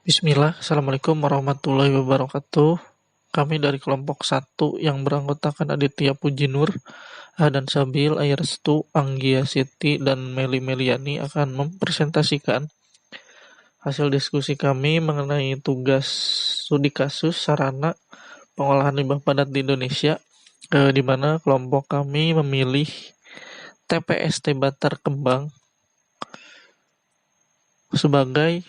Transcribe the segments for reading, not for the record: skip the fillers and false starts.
Bismillah, Assalamualaikum warahmatullahi wabarakatuh. Kami dari kelompok 1 yang beranggotakan Aditya Pujinur, Ahdan Sabil, Ayrestu, Anggia Siti, dan Meli Meliani akan mempresentasikan hasil diskusi kami mengenai tugas studi kasus sarana pengolahan limbah padat di Indonesia, di mana kelompok kami memilih TPST Bantar Kembang sebagai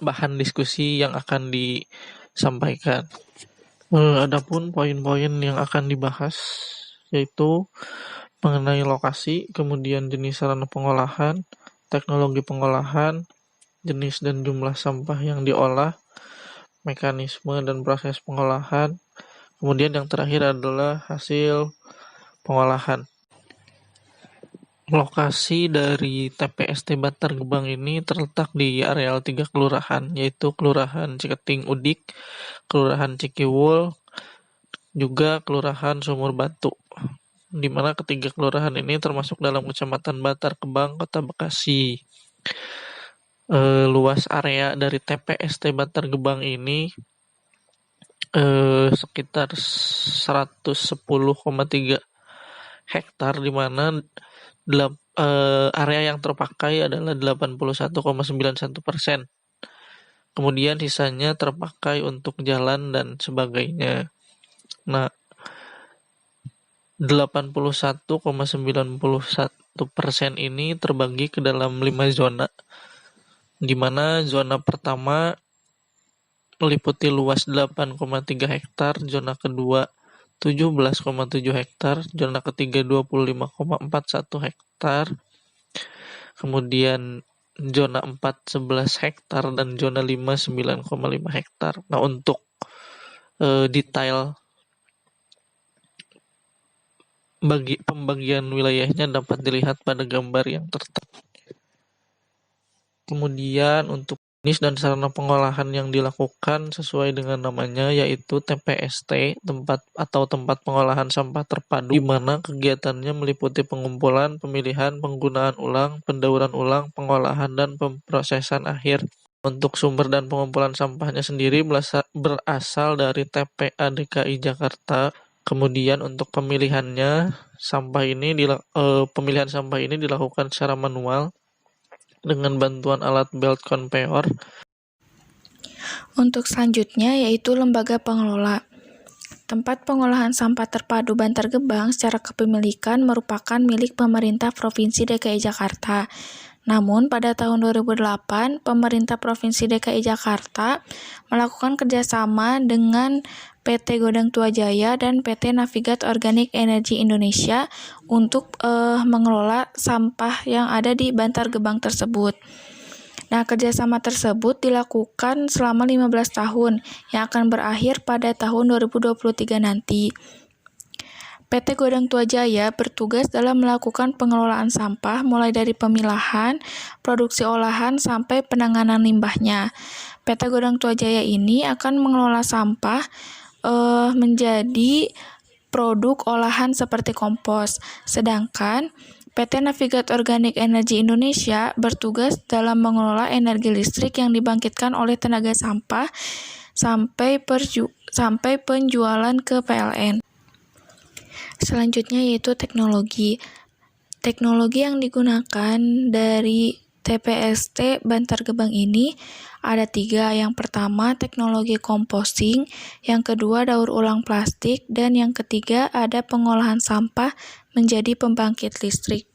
bahan diskusi yang akan disampaikan. Adapun poin-poin yang akan dibahas yaitu mengenai lokasi, kemudian jenis sarana pengolahan, teknologi pengolahan, jenis dan jumlah sampah yang diolah, mekanisme dan proses pengolahan, kemudian yang terakhir adalah hasil pengolahan. Lokasi dari TPST Bantar Gebang ini terletak di areal 3 kelurahan, yaitu Kelurahan Ciketing Udik, Kelurahan Cikiwul, juga Kelurahan Sumur Batu, di mana ketiga kelurahan ini termasuk dalam Kecamatan Bantar Gebang, Kota Bekasi. Luas area dari TPST Bantar Gebang ini sekitar 110,3 hektar, di mana area yang terpakai adalah 81,91%. Kemudian sisanya terpakai untuk jalan dan sebagainya. Nah, 81,91% ini terbagi ke dalam 5 zona, di mana zona pertama meliputi luas 8,3 hektar, zona kedua 17,7 hektar, zona ketiga 25,41 hektar, kemudian zona 4 11 hektar, dan zona 5 9,5 hektar. Nah, untuk detail pembagian wilayahnya dapat dilihat pada gambar yang tertera. Kemudian untuk jenis dan sarana pengolahan yang dilakukan sesuai dengan namanya, yaitu TPST, tempat pengolahan sampah terpadu, di mana kegiatannya meliputi pengumpulan, pemilihan, penggunaan ulang, pendauran ulang, pengolahan, dan pemrosesan akhir. Untuk sumber dan pengumpulan sampahnya sendiri berasal dari TPA DKI Jakarta. Kemudian untuk pemilihan sampah ini dilakukan secara manual dengan bantuan alat belt conveyor. Untuk selanjutnya yaitu lembaga pengelola. Tempat pengolahan sampah terpadu Bantar Gebang secara kepemilikan merupakan milik pemerintah Provinsi DKI Jakarta. Namun pada tahun 2008, pemerintah Provinsi DKI Jakarta melakukan kerjasama dengan PT Godang Tua Jaya dan PT Navigat Organik Energi Indonesia untuk mengelola sampah yang ada di Bantar Gebang tersebut. Nah, kerjasama tersebut dilakukan selama 15 tahun yang akan berakhir pada tahun 2023 nanti. PT Godang Tua Jaya bertugas dalam melakukan pengelolaan sampah mulai dari pemilahan, produksi olahan, sampai penanganan limbahnya. PT Godang Tua Jaya ini akan mengelola sampah menjadi produk olahan seperti kompos. Sedangkan PT Navigat Organik Energi Indonesia bertugas dalam mengelola energi listrik yang dibangkitkan oleh tenaga sampah sampai penjualan ke PLN. Selanjutnya yaitu teknologi. Teknologi yang digunakan dari TPST Bantar Gebang ini ada 3. Yang pertama teknologi composting, yang kedua daur ulang plastik, dan yang ketiga ada pengolahan sampah menjadi pembangkit listrik.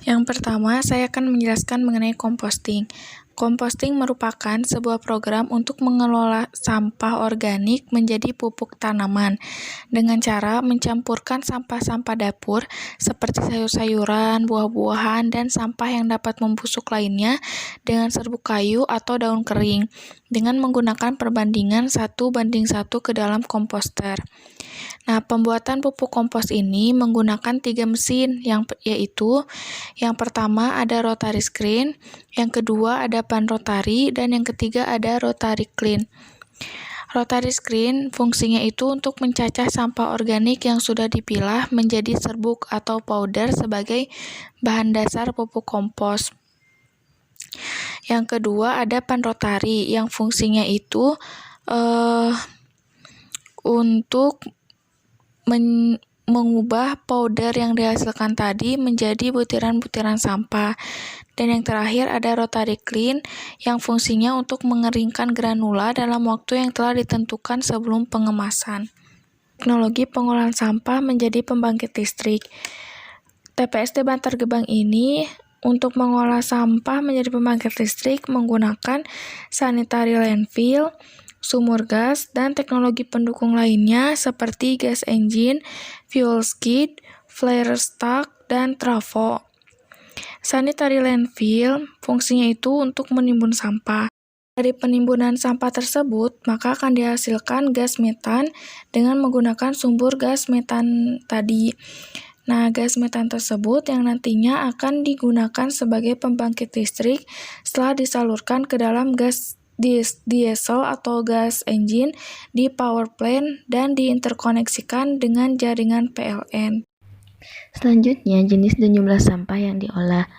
Yang pertama, saya akan menjelaskan mengenai composting. Composting merupakan sebuah program untuk mengelola sampah organik menjadi pupuk tanaman dengan cara mencampurkan sampah-sampah dapur seperti sayur-sayuran, buah-buahan, dan sampah yang dapat membusuk lainnya dengan serbuk kayu atau daun kering dengan menggunakan perbandingan 1:1 ke dalam komposter. Nah, pembuatan pupuk kompos ini menggunakan 3 mesin, yaitu yang pertama ada rotary screen, yang kedua ada pan rotary, dan yang ketiga ada rotary clean. Rotary screen fungsinya itu untuk mencacah sampah organik yang sudah dipilah menjadi serbuk atau powder sebagai bahan dasar pupuk kompos. Yang kedua ada panrotari yang fungsinya itu untuk mengubah powder yang dihasilkan tadi menjadi butiran-butiran sampah. Dan yang terakhir ada rotary clean yang fungsinya untuk mengeringkan granula dalam waktu yang telah ditentukan sebelum pengemasan. Teknologi pengolahan sampah menjadi pembangkit listrik. TPST Bantar Gebang ini untuk mengolah sampah menjadi pembangkit listrik menggunakan sanitary landfill, sumur gas, dan teknologi pendukung lainnya seperti gas engine, fuel skid, flare stack, dan trafo. Sanitary landfill fungsinya itu untuk menimbun sampah. Dari penimbunan sampah tersebut, maka akan dihasilkan gas metan dengan menggunakan sumber gas metan tadi. Nah, gas metan tersebut yang nantinya akan digunakan sebagai pembangkit listrik setelah disalurkan ke dalam gas diesel atau gas engine di power plant dan diinterkoneksikan dengan jaringan PLN. Selanjutnya, jenis dan jumlah sampah yang diolah.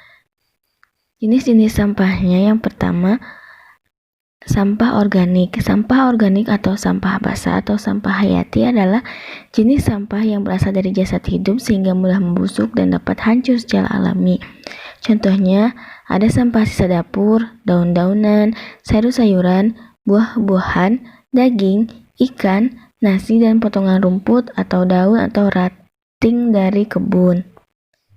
Jenis-jenis sampahnya yang pertama, sampah organik. Sampah organik atau sampah basah atau sampah hayati adalah jenis sampah yang berasal dari jasad hidup sehingga mudah membusuk dan dapat hancur secara alami. Contohnya, ada sampah sisa dapur, daun-daunan, sayur-sayuran, buah-buahan, daging, ikan, nasi, dan potongan rumput atau daun atau ranting dari kebun.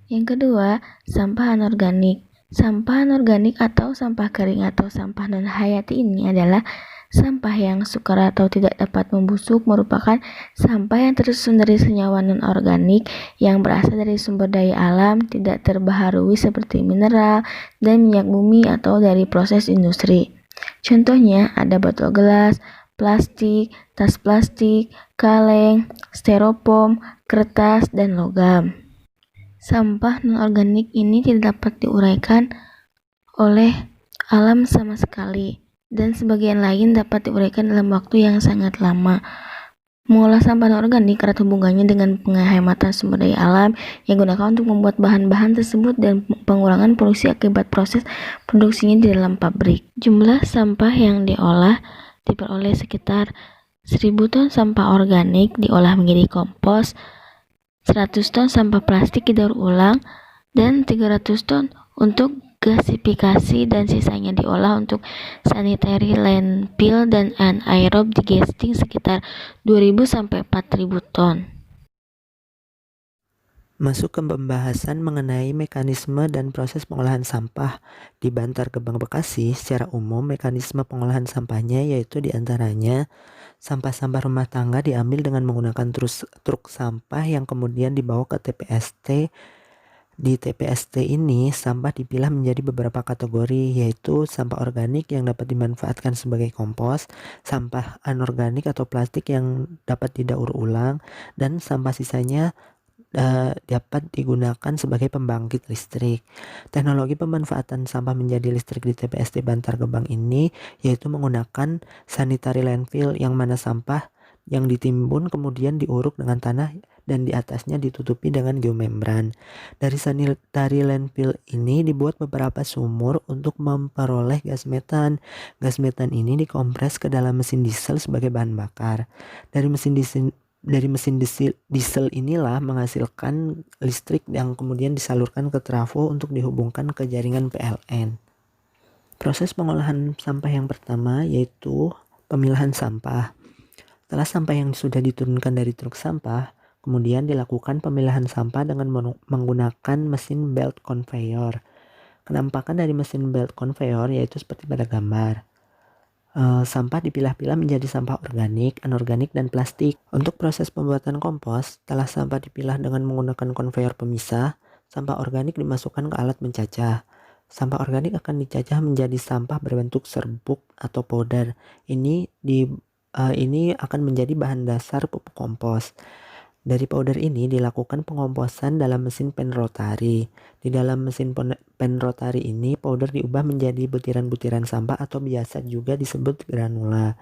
Yang kedua, sampah anorganik. Sampah anorganik atau sampah kering atau sampah non-hayati ini adalah sampah yang sukar atau tidak dapat membusuk, merupakan sampah yang tersusun dari senyawa non-organik yang berasal dari sumber daya alam, tidak terbaharui seperti mineral dan minyak bumi atau dari proses industri. Contohnya ada botol gelas, plastik, tas plastik, kaleng, styrofoam, kertas, dan logam. Sampah non-organik ini tidak dapat diuraikan oleh alam sama sekali, dan sebagian lain dapat diuraikan dalam waktu yang sangat lama. Mengolah sampah non-organik erat hubungannya dengan penghematan sumber daya alam yang digunakan untuk membuat bahan-bahan tersebut dan pengurangan polusi akibat proses produksinya di dalam pabrik. Jumlah sampah yang diolah diperoleh sekitar 1000 ton sampah organik diolah menjadi kompos, 100 ton sampah plastik didaur ulang, dan 300 ton untuk gasifikasi, dan sisanya diolah untuk sanitary landfill dan anaerob digesting sekitar 2000 sampai 4000 ton. Masuk ke pembahasan mengenai mekanisme dan proses pengolahan sampah di Bantar Gebang Bekasi. Secara umum mekanisme pengolahan sampahnya yaitu diantaranya sampah-sampah rumah tangga diambil dengan menggunakan truk sampah yang kemudian dibawa ke TPST. Di TPST ini sampah dipilah menjadi beberapa kategori, yaitu sampah organik yang dapat dimanfaatkan sebagai kompos, sampah anorganik atau plastik yang dapat didaur ulang, dan sampah sisanya dapat digunakan sebagai pembangkit listrik. Teknologi pemanfaatan sampah menjadi listrik di TPST Bantar Gebang ini yaitu menggunakan sanitary landfill, yang mana sampah yang ditimbun kemudian diuruk dengan tanah dan di atasnya ditutupi dengan geomembran. Dari sanitary landfill ini dibuat beberapa sumur untuk memperoleh gas metan. Gas metan ini dikompres ke dalam mesin diesel sebagai bahan bakar. Dari mesin diesel inilah menghasilkan listrik yang kemudian disalurkan ke trafo untuk dihubungkan ke jaringan PLN. Proses pengolahan sampah yang pertama yaitu pemilahan sampah. Setelah sampah yang sudah diturunkan dari truk sampah, kemudian dilakukan pemilahan sampah dengan menggunakan mesin belt conveyor. Penampakan dari mesin belt conveyor yaitu seperti pada gambar. Sampah dipilah-pilah menjadi sampah organik, anorganik, dan plastik. Untuk proses pembuatan kompos, setelah sampah dipilah dengan menggunakan konveyor pemisah, sampah organik dimasukkan ke alat mencacah. Sampah organik akan dicacah menjadi sampah berbentuk serbuk atau powder. Ini akan menjadi bahan dasar pupuk kompos. Dari powder ini dilakukan pengomposan dalam mesin pen rotary. Di dalam mesin pen rotary ini powder diubah menjadi butiran-butiran sampah atau biasa juga disebut granula.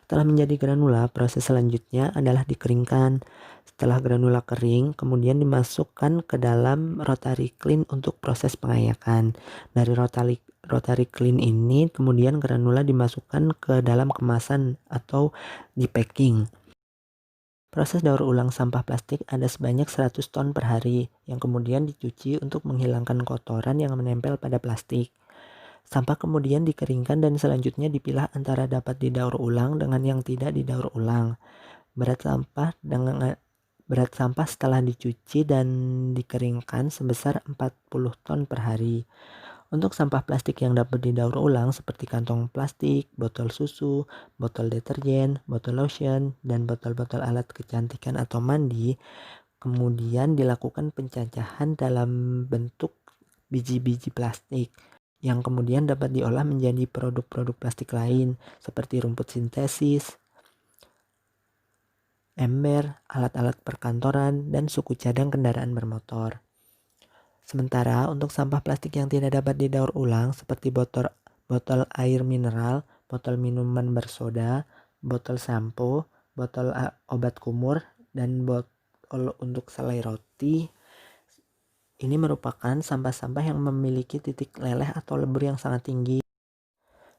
Setelah menjadi granula, proses selanjutnya adalah dikeringkan. Setelah granula kering, kemudian dimasukkan ke dalam rotary clean untuk proses pengayakan. Dari rotary kiln ini kemudian granula dimasukkan ke dalam kemasan atau di packing. Proses daur ulang sampah plastik ada sebanyak 100 ton per hari yang kemudian dicuci untuk menghilangkan kotoran yang menempel pada plastik. Sampah kemudian dikeringkan dan selanjutnya dipilah antara dapat didaur ulang dengan yang tidak didaur ulang. Berat sampah setelah dicuci dan dikeringkan sebesar 40 ton per hari. Untuk sampah plastik yang dapat didaur ulang seperti kantong plastik, botol susu, botol deterjen, botol lotion, dan botol-botol alat kecantikan atau mandi, kemudian dilakukan pencacahan dalam bentuk biji-biji plastik yang kemudian dapat diolah menjadi produk-produk plastik lain seperti rumput sintesis, ember, alat-alat perkantoran, dan suku cadang kendaraan bermotor. Sementara untuk sampah plastik yang tidak dapat didaur ulang seperti botol air mineral, botol minuman bersoda, botol sampo, botol obat kumur, dan botol untuk selai roti, ini merupakan sampah-sampah yang memiliki titik leleh atau lebur yang sangat tinggi.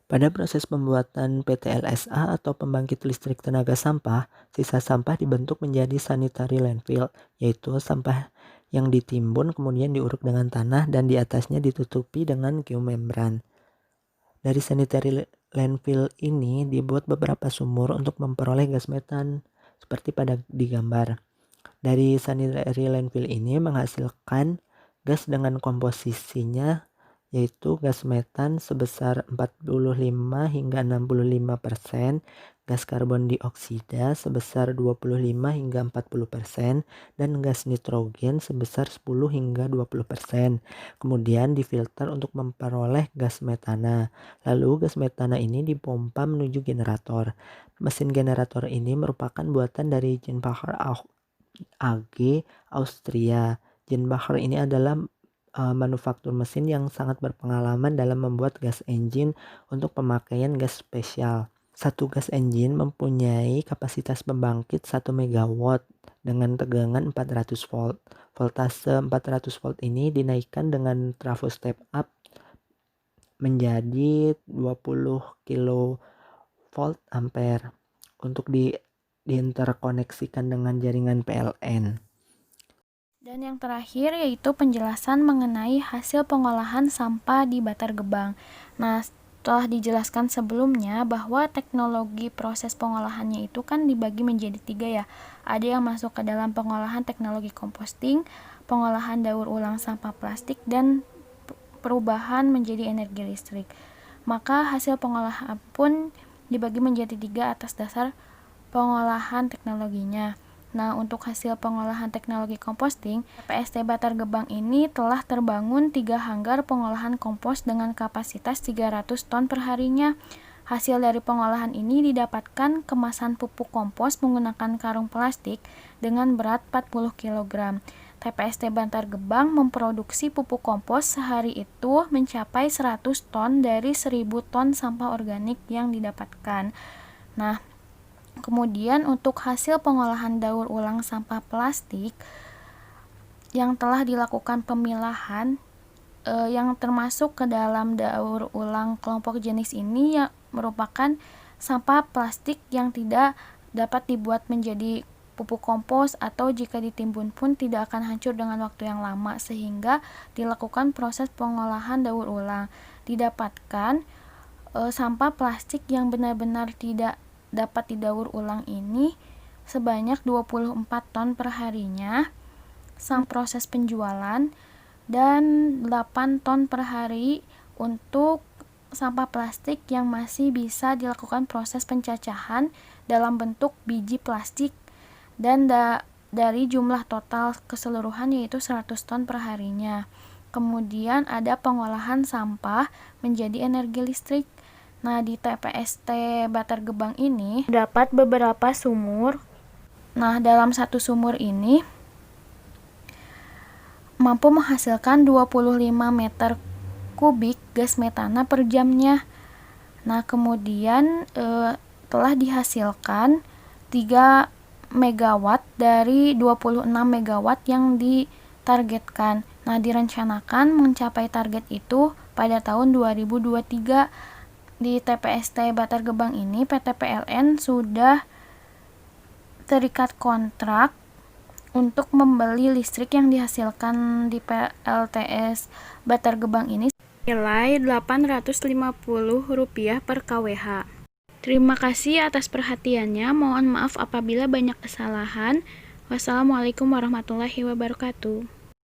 Pada proses pembuatan PTLSA atau pembangkit listrik tenaga sampah, sisa sampah dibentuk menjadi sanitary landfill, yaitu sampah yang ditimbun kemudian diuruk dengan tanah dan di atasnya ditutupi dengan geomembran. Dari sanitary landfill ini dibuat beberapa sumur untuk memperoleh gas metan seperti pada di gambar. Dari sanitary landfill ini menghasilkan gas dengan komposisinya yaitu gas metan sebesar 45 hingga 65%, gas karbon dioksida sebesar 25 hingga 40%, dan gas nitrogen sebesar 10 hingga 20%. Kemudian difilter untuk memperoleh gas metana. Lalu gas metana ini dipompa menuju generator. Mesin generator ini merupakan buatan dari Jenbacher AG Austria. Jenbacher ini adalah manufaktur mesin yang sangat berpengalaman dalam membuat gas engine untuk pemakaian gas spesial. Satu gas engine mempunyai kapasitas pembangkit 1 MW dengan tegangan 400 volt. Voltase 400 volt ini dinaikkan dengan trafo step up menjadi 20 kilovolt ampere untuk diinterkoneksikan dengan jaringan PLN. Dan yang terakhir yaitu penjelasan mengenai hasil pengolahan sampah di Bantar Gebang. Nah, setelah dijelaskan sebelumnya bahwa teknologi proses pengolahannya itu kan dibagi menjadi 3 ya. Ada yang masuk ke dalam pengolahan teknologi composting, pengolahan daur ulang sampah plastik, dan perubahan menjadi energi listrik. Maka hasil pengolahan pun dibagi menjadi 3 atas dasar pengolahan teknologinya. Nah, untuk hasil pengolahan teknologi composting, TPST Bantar Gebang ini telah terbangun 3 hanggar pengolahan kompos dengan kapasitas 300 ton per harinya. Hasil dari pengolahan ini didapatkan kemasan pupuk kompos menggunakan karung plastik dengan berat 40 kg. TPST Bantar Gebang memproduksi pupuk kompos sehari itu mencapai 100 ton dari 1000 ton sampah organik yang didapatkan. Nah, kemudian untuk hasil pengolahan daur ulang sampah plastik yang telah dilakukan pemilahan yang termasuk ke dalam daur ulang kelompok jenis ini yang merupakan sampah plastik yang tidak dapat dibuat menjadi pupuk kompos atau jika ditimbun pun tidak akan hancur dengan waktu yang lama sehingga dilakukan proses pengolahan daur ulang. Didapatkan sampah plastik yang benar-benar tidak dapat didaur ulang ini sebanyak 24 ton per harinya sang proses penjualan dan 8 ton per hari untuk sampah plastik yang masih bisa dilakukan proses pencacahan dalam bentuk biji plastik dan dari jumlah total keseluruhan yaitu 100 ton per harinya. Kemudian ada pengolahan sampah menjadi energi listrik. Nah, di TPST Bantar Gebang ini dapat beberapa sumur. Nah, dalam satu sumur ini mampu menghasilkan 25 meter kubik gas metana per jamnya. Nah, kemudian telah dihasilkan 3 megawatt dari 26 megawatt yang ditargetkan. Nah, direncanakan mencapai target itu pada tahun 2023. Di TPST Bantar Gebang ini PT PLN sudah terikat kontrak untuk membeli listrik yang dihasilkan di PLTS Bantar Gebang ini nilai Rp850 per kWh. Terima kasih atas perhatiannya. Mohon maaf apabila banyak kesalahan. Wassalamualaikum warahmatullahi wabarakatuh.